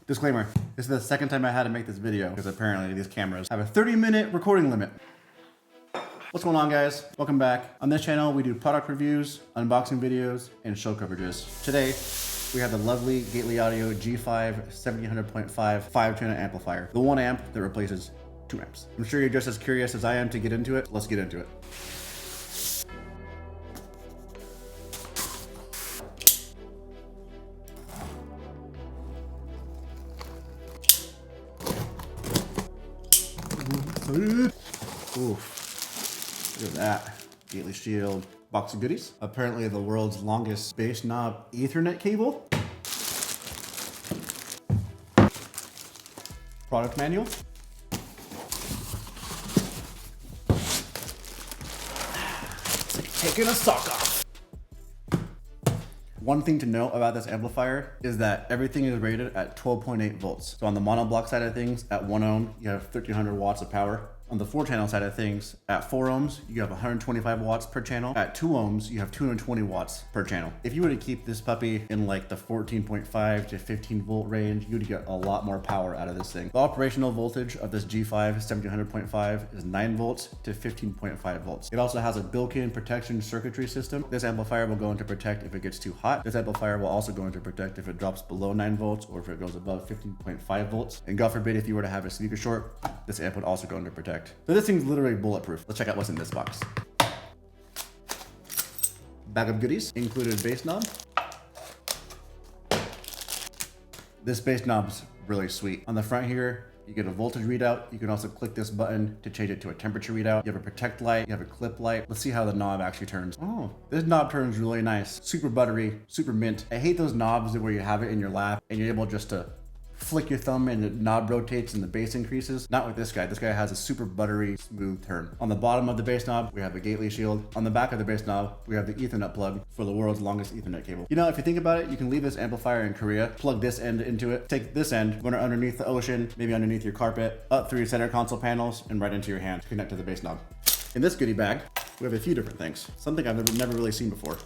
Disclaimer, this is the second time I had to make this video because apparently these cameras have a 30-minute recording limit. What's going on, guys? Welcome back. On this channel, we do product reviews, unboxing videos, and show coverages. Today, we have the lovely Gately Audio G5-1700.5 5-channel amplifier, the 1 amp that replaces 2 amps. I'm sure you're just as curious as I am to get into it. Let's get into it. Oof. Look at that. Gately Shield box of goodies. Apparently the world's longest bass knob Ethernet cable. Product manual. Taking a sock off. One thing to note about this amplifier is that everything is rated at 12.8 volts. So on the monoblock side of things, at 1 ohm, you have 1300 watts of power. On the 4-channel side of things, at 4 ohms, you have 125 watts per channel. At 2 ohms, you have 220 watts per channel. If you were to keep this puppy in like the 14.5 to 15 volt range, you'd get a lot more power out of this thing. The operational voltage of this G5-1700.5 is 9 volts to 15.5 volts. It also has a built-in protection circuitry system. This amplifier will go into protect if it gets too hot. This amplifier will also go into protect if it drops below 9 volts or if it goes above 15.5 volts. And God forbid, if you were to have a speaker short, this amp would also go into protect. So this thing's literally bulletproof. Let's check out what's in this box. Bag of goodies, included bass knob. This bass knob's really sweet. On the front here, you get a voltage readout. You can also click this button to change it to a temperature readout. You have a protect light, you have a clip light. Let's see how the knob actually turns. Oh, this knob turns really nice. Super buttery, super mint. I hate those knobs where you have it in your lap and you're able just to flick your thumb and the knob rotates and the bass increases. Not with this guy. This guy has a super buttery, smooth turn. On the bottom of the bass knob, we have the Gately Shield. On the back of the bass knob, we have the Ethernet plug for the world's longest Ethernet cable. You know, if you think about it, you can leave this amplifier in Korea, plug this end into it, take this end, run it underneath the ocean, maybe underneath your carpet, up through your center console panels, and right into your hand to connect to the bass knob. In this goodie bag, we have a few different things. Something I've never really seen before.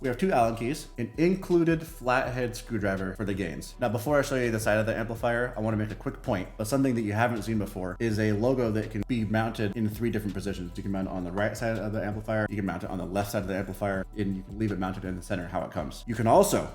We have 2 Allen keys, an included flathead screwdriver for the gains. Now, before I show you the side of the amplifier, I want to make a quick point, but something that you haven't seen before is a logo that can be mounted in 3 different positions. You can mount it on the right side of the amplifier, you can mount it on the left side of the amplifier, and you can leave it mounted in the center how it comes. You can also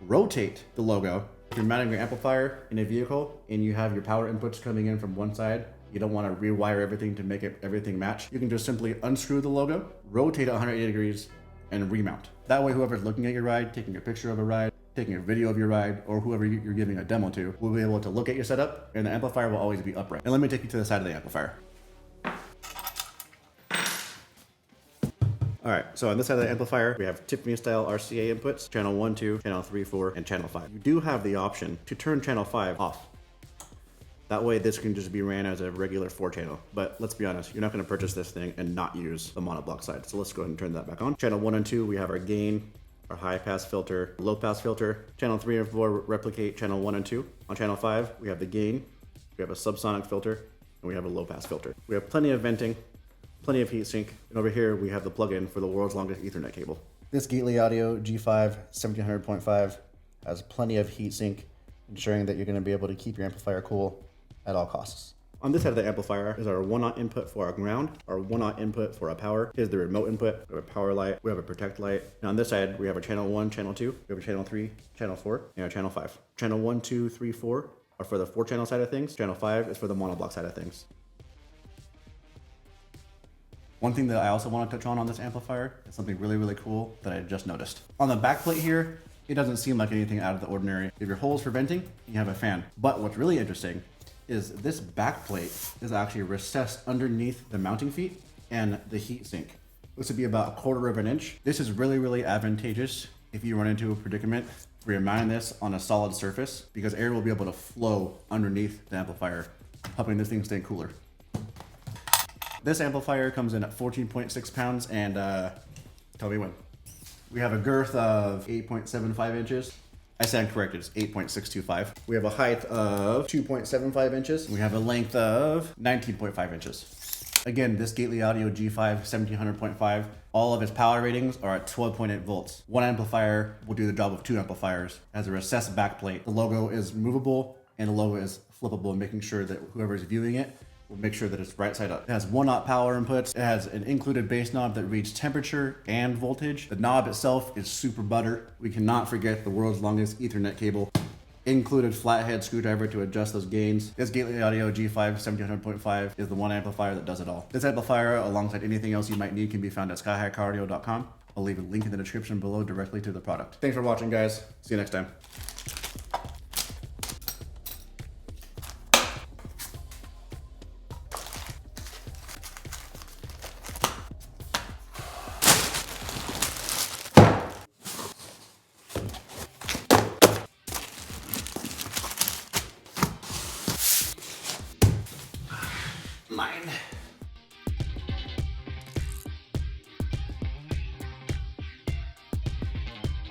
rotate the logo. If you're mounting your amplifier in a vehicle and you have your power inputs coming in from one side, you don't want to rewire everything to make everything match. You can just simply unscrew the logo, rotate it 180 degrees, and remount. That way, whoever's looking at your ride, taking a picture of a ride, taking a video of your ride, or whoever you're giving a demo to, will be able to look at your setup, and the amplifier will always be upright. And let me take you to the side of the amplifier. All right, so on this side of the amplifier, we have Tiffany style RCA inputs, channel 1, 2, channel 3, 4, and channel 5. You do have the option to turn channel 5 off. That way this can just be ran as a regular 4-channel. But let's be honest, you're not gonna purchase this thing and not use the monoblock side. So let's go ahead and turn that back on. Channel 1 and 2, we have our gain, our high pass filter, low pass filter. Channel 3 and 4 replicate channel 1 and 2. On channel 5, we have the gain, we have a subsonic filter, and we have a low pass filter. We have plenty of venting, plenty of heatsink, and over here we have the plug-in for the world's longest Ethernet cable. This Gately Audio G5-1700.5 has plenty of heatsink, ensuring that you're gonna be able to keep your amplifier cool at all costs. On this side of the amplifier is our 1-aught input for our ground, our 1-aught input for our power. Here's the remote input, we have a power light, we have a protect light. Now on this side, we have a channel 1, channel 2, we have a channel 3, channel 4, and our channel 5. Channel 1, 2, 3, 4 are for the 4-channel side of things. Channel 5 is for the monoblock side of things. One thing that I also want to touch on this amplifier is something really, really cool that I just noticed. On the back plate here, it doesn't seem like anything out of the ordinary. You have your holes for venting, you have a fan. But what's really interesting is this back plate is actually recessed underneath the mounting feet and the heat sink. This would be about 1/4 of an inch. This is really, really advantageous if you run into a predicament where you're mounting this on a solid surface, because air will be able to flow underneath the amplifier, helping this thing stay cooler. This amplifier comes in at 14.6 pounds and tell me when. We have a girth of 8.75 inches. I stand corrected, it's 8.625. We have a height of 2.75 inches. We have a length of 19.5 inches. Again, this Gately Audio G5-1700.5, all of its power ratings are at 12.8 volts. One amplifier will do the job of 2 amplifiers. It has a recessed backplate. The logo is movable and the logo is flippable, making sure that whoever is viewing it will make sure that it's right side up. It has 1-aught power inputs. It has an included bass knob that reads temperature and voltage. The knob itself is super butter. We cannot forget the world's longest Ethernet cable. Included flathead screwdriver to adjust those gains. This Gately Audio G5-1700.5 is the one amplifier that does it all. This amplifier, alongside anything else you might need, can be found at skyhighcaraudio.com. I'll leave a link in the description below directly to the product. Thanks for watching, guys. See you next time.